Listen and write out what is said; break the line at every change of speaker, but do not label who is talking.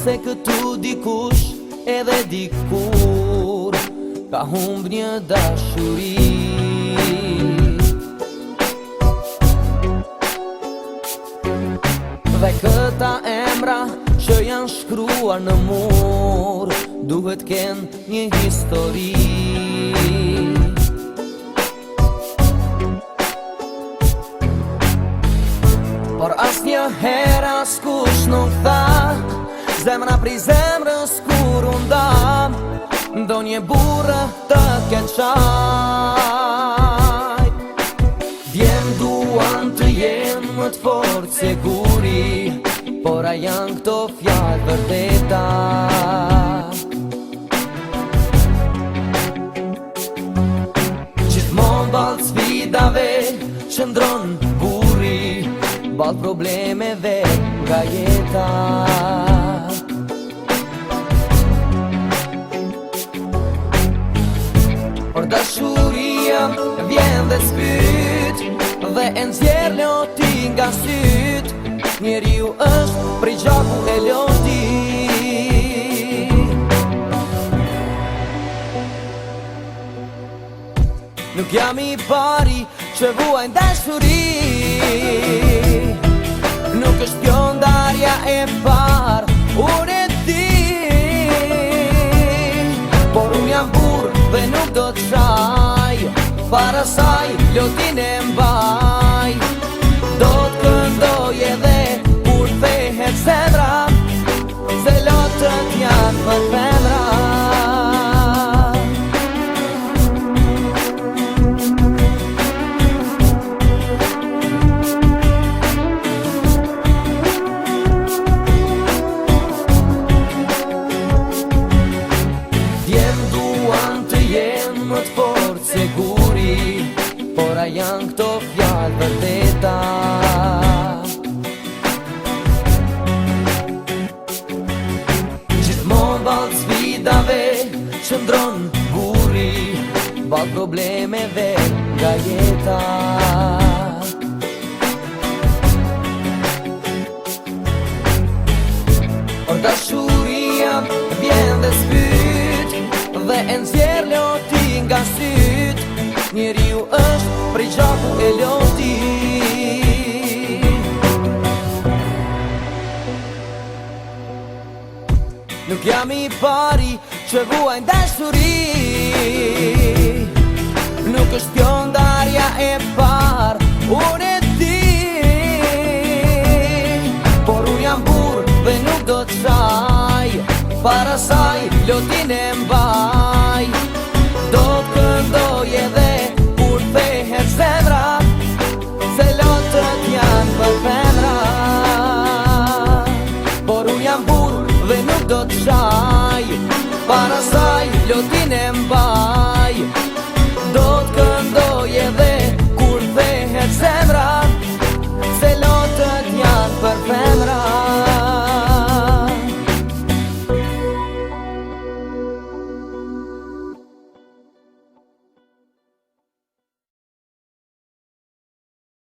se këtu dikush edhe dikur ka humb një dashuri. Dhe këta emra që janë shkruar në mur duhet kenë një histori. Por asnjëherë askush nuk tha zemra prej zemrës kur u nda, ndonjë burrë të kenë qaj. Djem duan të jenë më të fortë se guri, por a janë këto fjalë vërteta? Gjithmonë ballë sfidave qëndron burri, ballë problemeve nga jeta. Por dashuria vjen dhe spyt, dhe e nxjerr loti nga syt. Njeriu është prej gjaku e loti. Nuk jam i pari që vuajnë dashuri, nuk është kjo ndarja e parë, unë e di. Por unë jam burr dhe nuk do të shaj, para saj lotin e mbaj. Do të këndoj edhe kur thehet zemra, se lotët janë më femra. Më të fortë se guri, por a janë këto fjalë vërteta? Gjithmonë ballë sfidave qëndron guri, ballë problemeve nga jeta. Por dashuria vjen dhe spyt, dhe e nxjerr loti nga syt. Njeriu është prej gjaku e loti. Nuk jam i pari që vuajnë dashuri, nuk është kjo ndarja e parë, unë e di. Por unë jam burr dhe nuk do të shaj, para saj lotin e mbaj. Do të këndoj edhe kur thehet zemra, se lotët janë për femra. Por unë jam burr dhe nuk do të shaj, para saj lotin e mbaj.